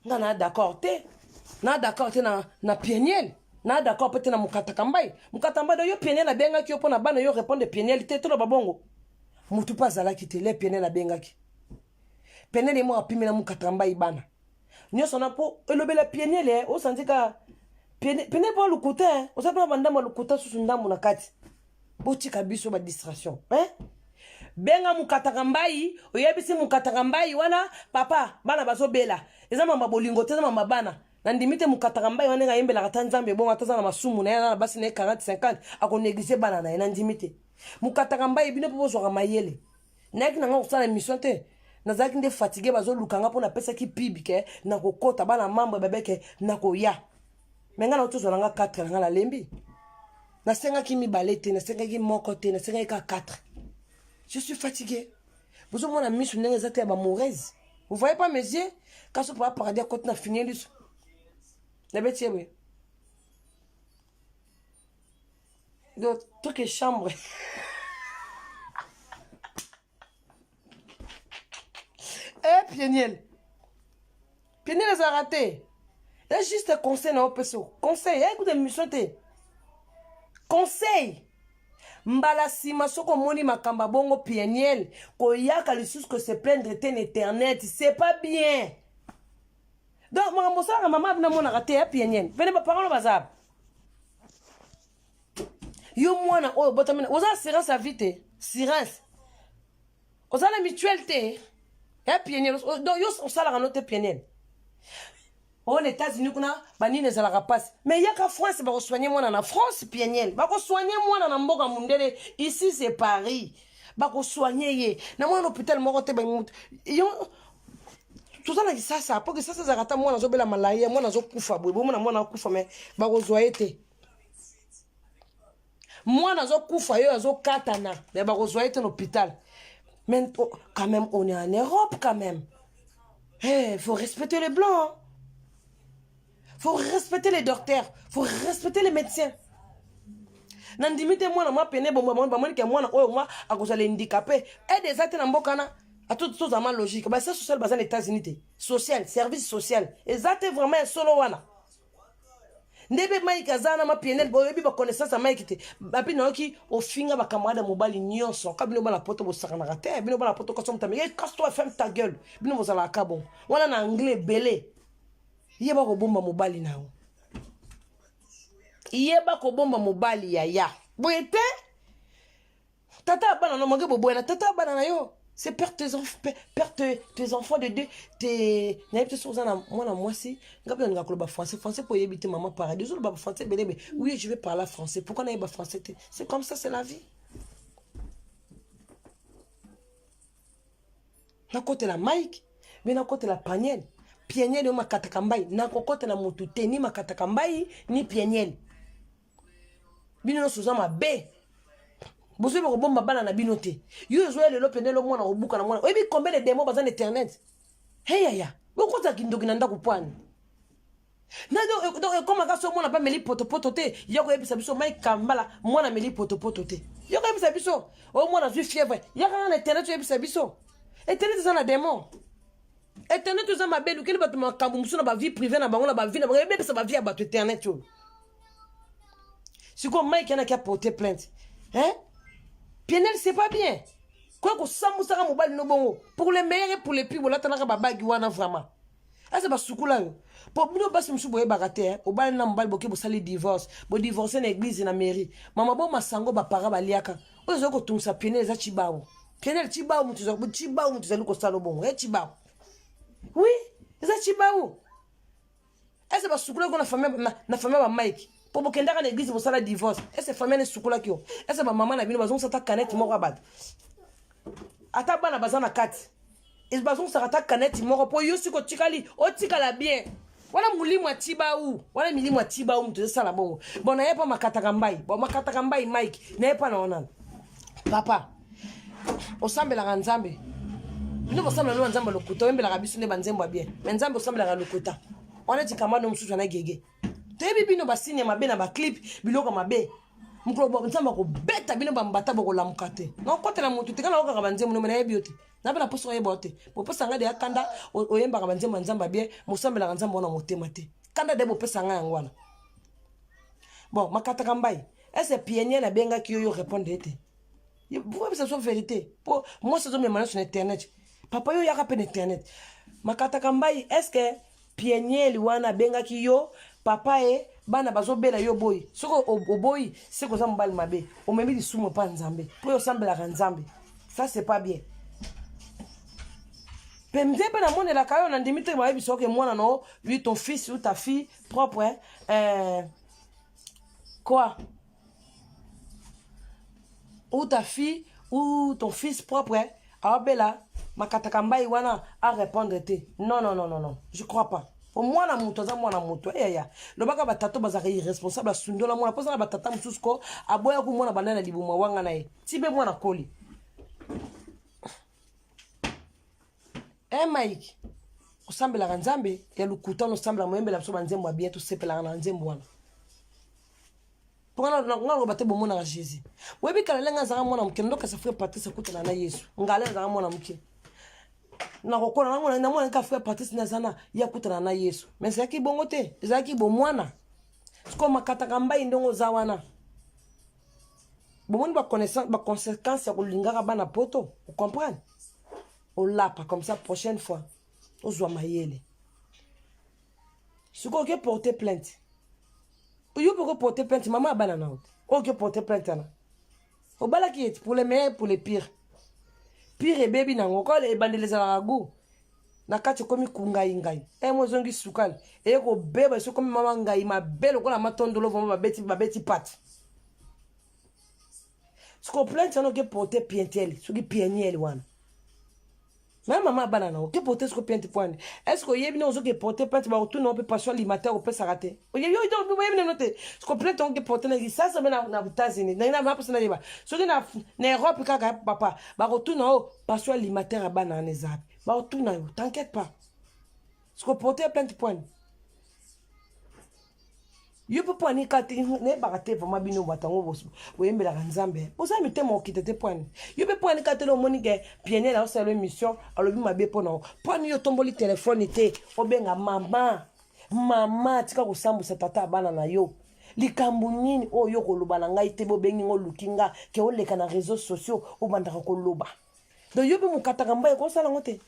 A: Na d'accord te. Na d'accord te na pieniel. na d'accord peut-être na mukatakambai yo pieniel la benga ki yo pona bana yo répondre pieniel te to na babongo mutu pas zala ki te le pieniel la benga ki pieniel mo apimi na mukatakambai bana nyo sona po elobela pieniel o sandika pieniel po lukuta o sa pa bandama lukuta susu ndambu na kati botika biso ba distraction benga mukatakambai oyebisi mukatakambai wana papa bana bazobela eza mama bolingo te eza mama bana na ndimite mukatakambai wana ngayembela kata nzambe bongo ataza na masumu na yana basi na 40 50 ako négliger bana na yana ndimite mukatakambai bino po bozwa mayele na ki nanga kusala mission te nazaki nde fatigué bazolukanga po na pesa ki pibike na kokota bana mambo babeke na koya menga na tozwa nga 4 nga la lembi na senga ki mibale te na senga ki moko te na senga ka 4. Je suis fatigué. Vous avez mon ami sur les athées à mauvaise. Vous voyez pas mes yeux? Quand je peux pas dire quand on a fini le la bête oui. Donc truc est chambre. Pieniel. Pieniel les a raté. Il y a juste un conseil dans le PSO. Conseil, écoutez, mission te. Conseil. Mbala sima soko moni makamba bongo pieniel koyaka lisusu que se plaindre ten internet c'est pas bien. Donc maman ça maman na mona raté pieniel venez pas parler bazab yo mwana o botamina oza assurance à vite assurance oza la mutualité pieniel donc yo on sala note pieniel aux États-Unis kuna banine za la rapace mais yaka France ba soigner moi na France pieniel ba ko soigner moi na mboka mundele ici c'est Paris ba ko soigner ye na moi hôpital moko te ba yo tout ça na ça pour que ça za rata moi na zo bela malaria moi na zo kufa boy moi na kufa mais ba ko zoyer te moi na zo kufa yo zo katana mais ba ko zoyer te l'hôpital mais quand même on est en Europe quand même faut respecter les blancs hein. Faut respecter les docteurs, faut respecter les médecins. Nandimite moi na ma pene bon moi que moi na moi à cause les handicapés et des actes na mbokana à tout ça ma logique bah ça social bazan États-Unis social service social exact vraiment solo wana ndebe maika zana ma pene bo yebi ba connaissance à maikite bapi na ki au finga ba camarade mobali nyonso kabino ba la poto bo sakana rate bino ba la poto ko somta mais casse-toi ferme ta gueule bino vous ala kabon wana na anglais belé yeba ko bomba mobali nao yeba ko bomba mobali ya boyete tata bana no mange boboena tata bana na yo c'est perdre tes enfants de deux tes n'ayez sur ça moi si ngabyo ngakoloba français pour yebite maman paradis zo ba français belebe oui je vais parler français pourquoi n'ayez pas français c'est comme ça c'est la vie na côté la Mike mais na côté la paniel pieniel ma katakambai na kokote na mutu te ni makatakambai ni pieniel bino no suzama be bozo be ko bomba bana na bino te yo zo le lopendelo mwana obuka na mwana oyebi combien de démons bazan internet ya boko ta kindoki na ndako pwani na donc comme ka so mwana pa meli poto te yako yebisa biso mai kambala mwana meli poto te yako yebisa biso o mwana zu fièvre yaka na internet yebisa biso internet ça na démon internet tout ça ma belle quel bato makambu musu na ba vie privée na bango na ba vie na bango ça ba vie bato internet yo si comme Mike yana qui a porté plainte Pienel c'est pas bien quoi ko samusa ka mobali no bongo pour les meilleurs et pour les pires wala tanaka ba bagi wana vraiment asa ba sukula yo pour bino basi musu boye bagate o bali na mobali boke bo sali divorce bo divorcer na église na mairie mama bo masango ba para ba liaka ozo ko tumsa Pienel za chibao Pienel chibao mutu za ko salo bongo chibao. Oui, c'est ça chibao. Est-ce que sukula ko na famille ba Mike pour bokenda ka l'église pour sala divorce. Est-ce que famille ne sukula kio? Est-ce que maman na bino bazon sa ta canette moko abad. Ata bana bazana kati. Is bazon sa ta canette moko po yo siko tikali, o tikala bien. Wala mulimu atibao, wala milimu atibao mtu sala bongo. Bon na yepa makatakambai, bon makatakambai Mike, na yepa na onana. Papa. Osambela ka nzambe. Bino bosambela no nzambe lokuta, wembela ka biso ne banzembo bien. Mais nzambe osambela ka lokuta. On est kamano mususu na gege. Tebi bino basine mabe na ba clip biloko mabe. Mukolo bo nzamba ko beta bino bambata boko la mukate. Na kote na mutu tikana oka banzembo no mena yebiote. Na bela poso yebote. Poposa nga de akanda oyemba ka banzembo nzamba bien, musambela ka nzamba na motema te. Kanda de bo pesa nga ngwana. bon makata kambai est-ce pionnier na benga ki yo répondre ete pourquoi ça soit vérité pour moi ça me sur internet papa yo yaka pe internet makata kambai est-ce que pionnier liwana benga ki yo papa e bana bazobela yo boy soko oboy c'est ko zambal mabe o memi di sumo pa nzambe pour yo sambela nzambe ça c'est pas bien pemze pe na mone la kayo na ndimite ba biso ke mwana no lui ton fils ou ta fille propre quoi ou ta fille ou ton fils propre abela makata kambai wana a répondre te non je crois pas au moins na muto za mwana muto ya lobaka batato bazaka irresponsable asundola mwana posa na batata mususko aboya ku mwana banana libuma wanga nae tibe mwana koli Mike osambela nzambe ya lukuta no sambela moyembela biso banzembo bien to sepela na nzembo wana pona ngalo bate bomona ga Jésus webi kala lenga za mwana mkendo ka safre Patrice kutana na Yesu ngale za mwana mke na kokona na mwana ka frère Patrice na zana ya kutana na Yesu mais c'est ki bongo te ezaki bo mwana siko makata kamba indongo za wana bomoni ba connaissance ba conséquence ya kolingaka bana poto vous comprenez on l'a pas comme ça prochaine fois on zoa mayele siko ke porter plainte you peux porter plainte maman abana na ok porter plainte na obala qui est pour les meilleurs pour les pires pire et baby na ngoko le bandele za ragu na kati komi kungai ngai e mozongi sukal e ko beba so komi mama ngai mabelo ko na matondolo voma babeti pat siko plainte no ke porter pientele so ki pieniel wana même maman banana ok porter ce que piente point est-ce que yebi no zo ke porter plainte ba retourner on peut passer alimentaire au peut s'arrêter yo do yebi no te ce que plainte on ke porter na ça na États-Unis na ma personne na ba so que na Europe kaka papa ba retourner au passer alimentaire banana zap ba retourner t'inquiète pas ce que porter plainte point yo peut pas ni kati ne barate vraiment bino batango bosu oyembela nzambe posa mi temo kitete point yo peut pas ni kati lo monike pionnier la osalo émission alobi mabe pona point yo tomboli téléphone te obenga mama tika ko sambusa tata bana na yo likambu nini oyo koloba na ngai te bo bengi ngolukinga ke oleka na réseaux sociaux obandaka koloba donc yo peut mukata kamba ko sala ngote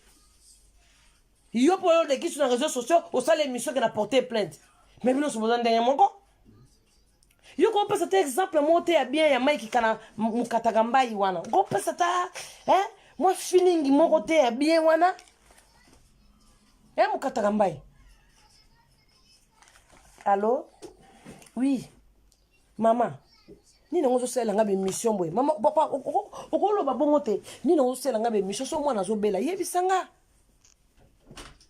A: yo po le kisu na réseaux sociaux o sala émission que na porter plainte mais nous sommes besoin d'un mongo. Yo ko pesa te exemple monte ya bien ya Mike kana mukatagamba iwana. Ko pesa ta moi feeling moko te ya bien wana. Mukatagamba. Allô? Oui. Maman. Ni na ngozo sela ngabe mission boy. Maman papa okolo ba bongo te. Ni na ngozo sela ngabe mission so mwana zo bela yebisanga.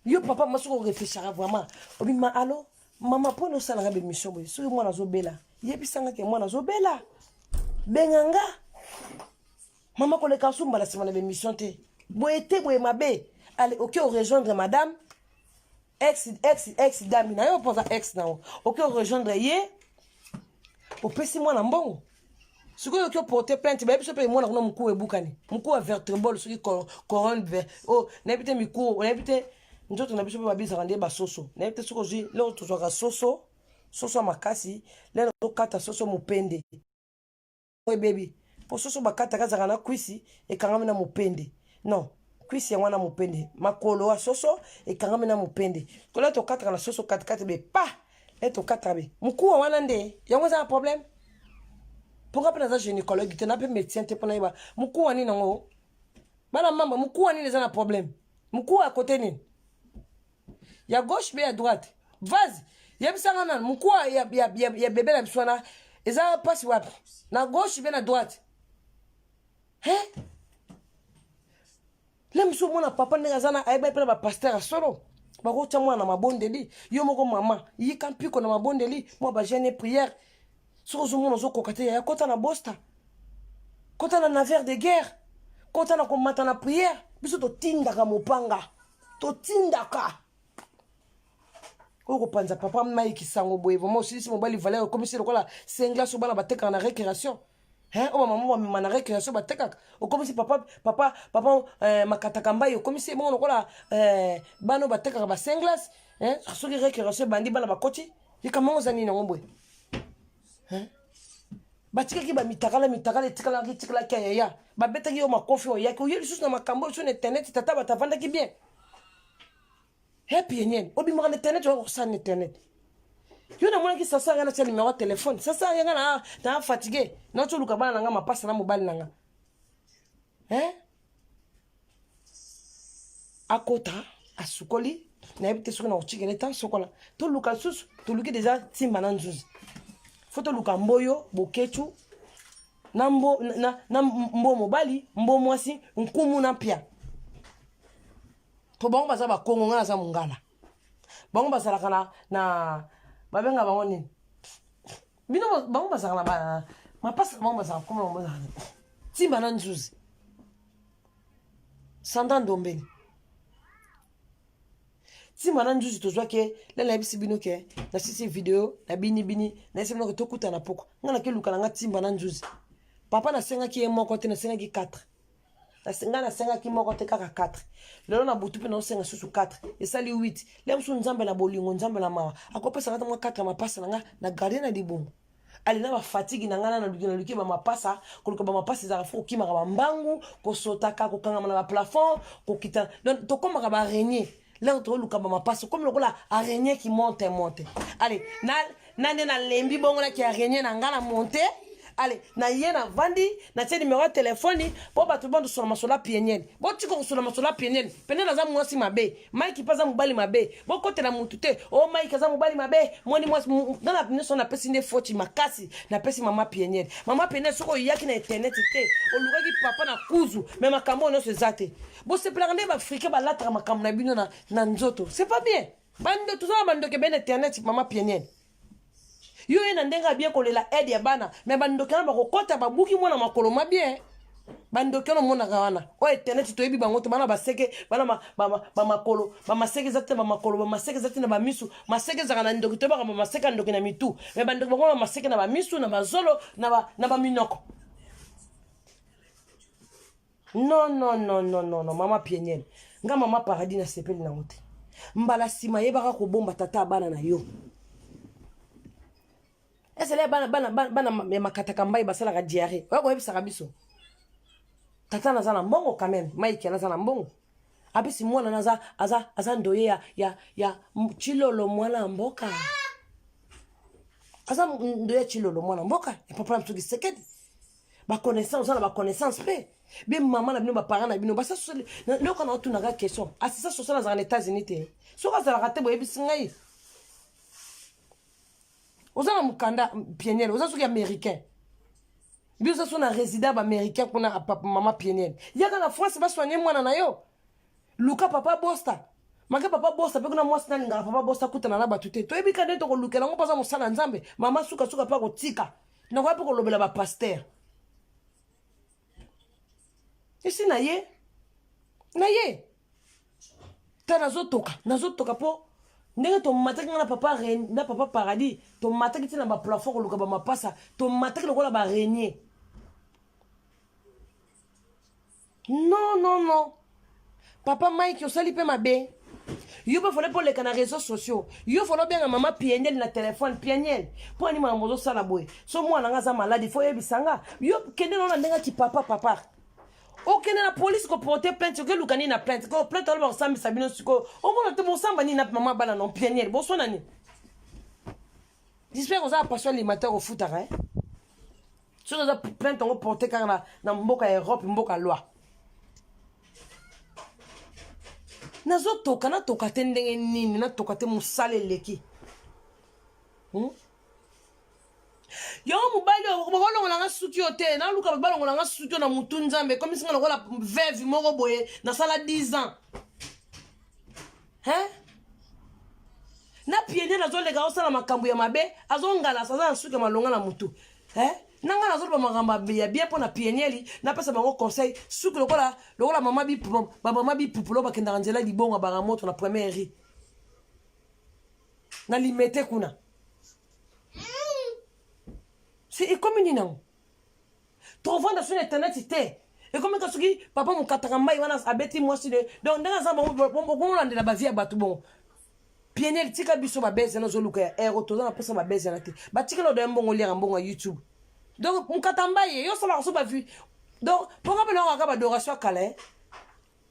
A: Yo papa masuko réfléchira vraiment. Obima allô? Maman pour nous ça la mission boy sur moi na zobela yebisanga ke moi na zobela benganga maman ko le kasumba la semaine de mission te boete boye mabe allez OK rejoindre madame ex dame na yo posa ex na OK rejoindre ye au pesi moi na mbongo siko yo porter plainte ba biso pe moi na mku ebukani mku a vertebral siki couronne oh n'habite miku n'habite njoto na biso ba bisa rande ba soso na ete soko ji leo tozwaka soso makasi leo tokata soso mupende oy baby po soso bakata kazaka na kwisi ekangami na mupende non kwisi ya wana mupende makolo wa soso ekangami na mupende ko leo tokata na soso katikati be pa leo tokata be mukuwa wana nde yango za problème pourquoi pas na gynécologue te na pe médecin te pona iba mukuwa ni nango bana mama mukuwa ni za na problème mukuwa à côté ni ya gauche mais à droite vas-y yebisanga nan mukua ya bébé la biswana eza passe wapi na gauche bien à droite lem so mona papa ndinga zana ayeba pe ba pasteur solo ba ko tsa mwana mabondeli yo moko mama yi kampiko na mabondeli mo ba jeûner prière so zo mona zo kokate ya kota na bosta kota na navire de guerre kota na komata na prière biso to tindaka mopanga to tindaka oko panza papa Mike sango boye vraiment aussi si mobali valeur comme si lokola sengla so bana bateka na récréation o maman mama na récréation bateka o comme si papa makata kamba yo comme si bon lokola bano bateka ba senglas so ki récréation bandi bana bakoti yikama ozani na ngomboye hein? Batikaki ba mitakala tikala kaya babetaki yo makofi o yaki oyo lisusu na makambo sur internet tata batavandaki bien happy nyen obimaka na internet wa ko sana internet yo na mwana ki sasa ngana tia numéro téléphone sasa ngana na fatigué na to luka bana nga mapasa na mobali nanga hein akota asukoli na yebite soko na ochikele tan sokola to luka susu to luki déjà timba na nzuzi foto luka mboyo bokechu na mbo mobali mbo mwasi nkumu na pia to bango baza ba kongo ngana za mungala bango bazala kana na babenga bango nini bino bango bazala ba mapasa bango bazala koma bango bazala timba na nzuzi Sanda Ndombeni timba na nzuzi tozwa ke lela yebisi bino ke na sisi video na bini na ese bino ke tokuta na poko ngana ke luka nga timba na nzuzi papa na senga ki moko te na senga ki 4 na senga na senga ki moko te kaka 4 lelo na butu pe na senga susu 4 esali 8 le msu nzambe na bolingo nzambe na mawa akopesa ngata mwa 4 mapasa nga na garder na libongo ali na ba fatigue na ngana na luki ba mapasa koluka ba mapasa za fo ki maka ba mbangu ko sotaka ko kanga na ba plafond ko kita donc to koma ka ba araignée là to luka ba mapasa comme lokola araignée qui monte allez na lembi bongo na ki araignée na ngana monter. Allez, na yena vandi, na tia numéro de téléphone, pour battre bon sur la masola pienienne. Bon, tu connais sur la masola pienienne. Pene na zamu mwasi mabe. Mike paza mubali mabe. Bon, kote na mutute. Oh, Mike kaza mubali mabe. Mwani mwasi, dans la pene son na pesi ne foti makasi. Na pesi mama pienienne. Mama pienienne, soko yaki na internet te. Oluga ki papa na kuzu. Mais makambo no se zate. Bon, c'est plangé ba frike ba latra makambo na bino na nzoto. C'est pas bien. Bando, tout ça, bando ke ben internet, mama pienienne. Yo ena ndenga bien kolela aide ya bana me bandokana bakokota babuki mwana makolo mabien bandokana mona kawana o internet to yebi bango to bana baseke bana ba makolo ba maseke zate ba makolo ba maseke zate na ba misu maseke zaka na ndoki to baka ba maseka ndoki na mitu me bandoko bango ba maseke na ba misu na ba zolo na ba minoko non mama pienienne nga mama paradis na sepeli na ngote mbala sima yebaka ko bomba tata bana na yo. Est-ce que bana makataka mbai basala ka diarrhée wako yebisa kabiso tata na zana mbongo quand même Mike na zana mbongo apisi mwana naza aza ndoye ya chilolo mwana mboka aza ndoye chilolo mwana mboka et papa mtuki sekedi ba connaissance pe bien maman na bino ba parents na bino ba ça le kana otuna ka question asisa social dans les États-Unis te so ka zala kate bo yebisi ngai Oza mukanda pienienne, oza soki américain. Bi oza so na résident américain kuna papa mama pienienne. Yaka na France ba soigner mwana na yo. Luka papa bosta. Maka papa bosta pe kuna mwasi na linga papa bosta kutana na batute. To ebika ndeto ko lukela ngo paza mosala nzambe. Mama suka pa ko tika. Na ko pa ko lobela ba pasteur. Isi na ye. Ta nazotoka po ndenge to mataki na papa paradis to mataki tina ba plafond ko luka ba mapasa to mataki lokola ba régner non papa Mike yo sali pe mabe yo ba fole pour les canaux réseaux sociaux yo folo bien mama pienienne na téléphone pienienne pour ani mamozo sala boy so mwana nga za malade fo yebisanga yo kende na ndenga ki papa ok na police ko porter plainte que lukani na plainte ko plainte on va ensemble sabino siko o mo te mo samba ni na maman bana non pienière bo sona ni j'espère que ça passion alimentaire au foot hein sur ça plainte on porter car na mboka Europe mboka loi nazo toka na toka tendenge nini na toka te musale leki yo mobali okolongola nga suki yo te na luka balongola nga suki yo na mutu nzambe comme singa lokola veuve moko boye na sala 10 ans hein na pienière azoleka osala makambo ya mabe azongala saza suki malonga na mutu hein nanga nazoloba makambo ya bien pona pienière na pesa bango conseil suki lokola mama bi pupulo bakendaka nzela libonga banga moto na première ri na limete kuna c'est comme une non. Tu vois sur internet c'était. Et comme quand tu papa mon kataramba il va abeti moi si donc dans ça bon on lande la bavia batu bon. PNL tika biso ba base na zoluka ya ero to na pesa ba base na te ba tika lo de mbongo lira mbongo YouTube donc mukatamba ye yo sala so ba vu donc pourquoi pas l'on ba adoration kala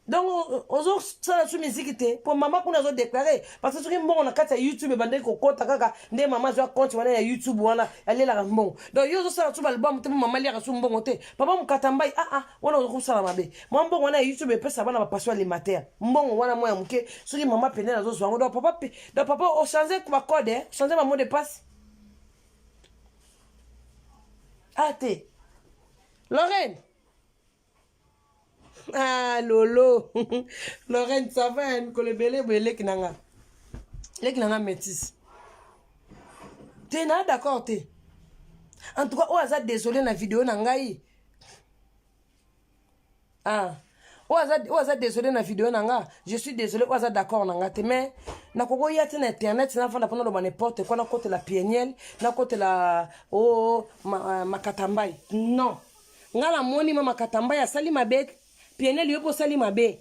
A: donc ozo sala su musique te pour maman kuna zo déclarer parce que soki mbongo na kati ya YouTube bande ko kota kaka nde maman zo compte wana ya YouTube wana alela mbongo donc yo zo sala su ba album te maman lira su mbongo te papa mukatamba wana ozo sala mabe mbongo wana YouTube pesa bana ba passion alimentaire mbongo wana moya muke soki maman penela zo zwango donc papa o changer ba code changer ma mot de passe te Lorraine. Ah, Lolo. Lorraine, ça va, hein? Que le belé qui n'a pas métis. T'es d'accord, t'es. En tout cas, on a désolé dans la vidéo, nangai. On a désolé dans la vidéo, nanga. Je suis désolé, on a d'accord, nanga. Mais, na koko yate na internet, na fanda pendant le n'importe quoi, na côté la PNL, na côté la makatambai. Non. Nga la moni makatambai a sali mabe. PNL yo po sali mabe.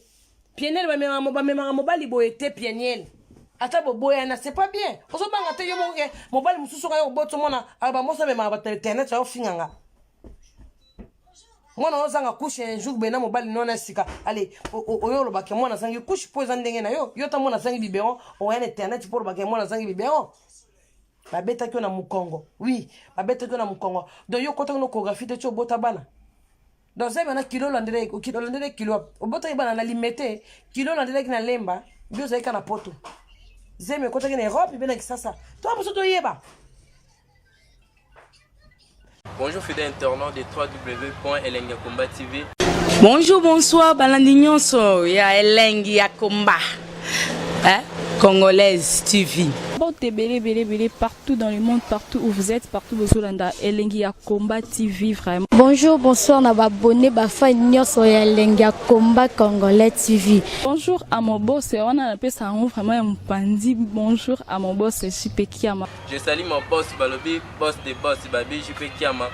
A: PNL ba mema mobali boete PNL. Ata boya na c'est pas bien. Oso banga te yo mobali mususu ka yo boto mona aba mosa mema ba internet ya ofinganga. Mwana ozanga couche un jour bena mobali nona sika allez oyo lo bake mwana sangi couche po ndenge na yo ta mwana sangi biberon o en internet pour bake mwana sangi biberon ba beta ko na mukongo oui ba beta ko na mukongo donc yo kota no chorégraphie te cho bota bana donc ça bana kilo landere kilo bota bana na limité kilo landere na lemba bio za kana poto zeme kota na Europe bena kisasa to abuso to yeba.
B: Bonjour fidèles internautes de www.elengiakomba TV.
C: Bonjour, bonsoir, balandignon so ya Elengiakomba. Congolaise TV.
D: Bon, t'es belé partout dans le monde, partout où vous êtes, partout où vous êtes, Elengiakomba TV, vraiment.
E: Bonjour, bonsoir, on a abonné Bafa Nyos Elengiakomba Congolais TV.
D: Bonjour à mon boss, on a appelé ça vraiment un pandi. Bonjour à mon boss, JP Kiama.
B: Je salue mon boss Balobi, boss des boss Babi, JP Kiama.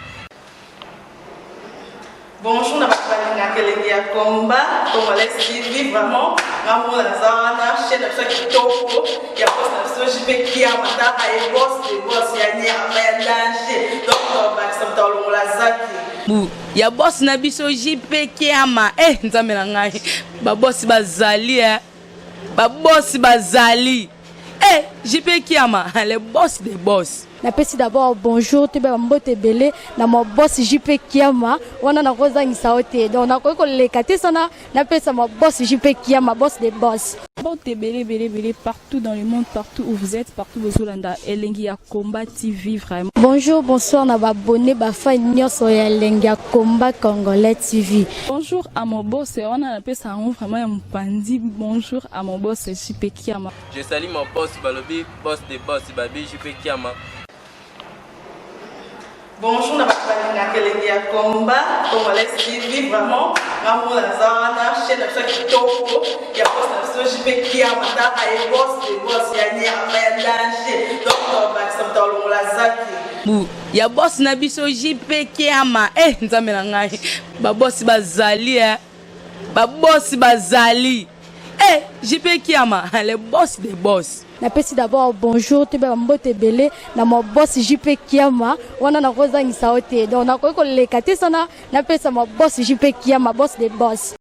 C: Bonjour, on a appelé Elengiakomba Congolais TV, vraiment. Ramon Lazana, chaîne de qui topo, il y a boss JP Kiama, et boss des boss, il y a ni à danger. Donc, on va se mettre la zaki. Ya boss na biso JP Kiama nzambe na ngai ba boss bazali ba boss bazali JP Kiama le boss des boss.
E: Napesi d'abord bonjour te ba mbote belé na mo boss JP Kiama wana na kozangisa ote donc na ko lekate sana napesa mo boss JP Kiama boss des boss.
D: Bon, t'es belé partout dans le monde, partout où vous êtes, partout où vous êtes, Elengiakomba TV, vraiment.
E: Bonjour, bonsoir, on a abonné Bafa Nyos Elengiakomba Congolais TV.
D: Bonjour à mon boss, on a appelé ça vraiment un pandi. Bonjour à mon boss, JP Kiama.
B: Je salue mon boss Balobi, boss des boss Babi, JP Kiama.
C: Bonjour, on a appelé Elengiakomba Congolais TV, vraiment. Ramon Lazana, chaîne de qui topo, il y a boss JP Kiama, et boss des boss, il y a ni à danger. Donc, on va se mettre la zaki. Ya boss na biso JP Kiama nzambe na ngai ba boss bazali ba boss bazali JP Kiama le boss des boss.
E: Napesi d'abord bonjour te ba mbote belé na mo boss JP Kiama wana na kozangisa ote donc na ko lekate sana napesa mo boss JP Kiama boss des boss.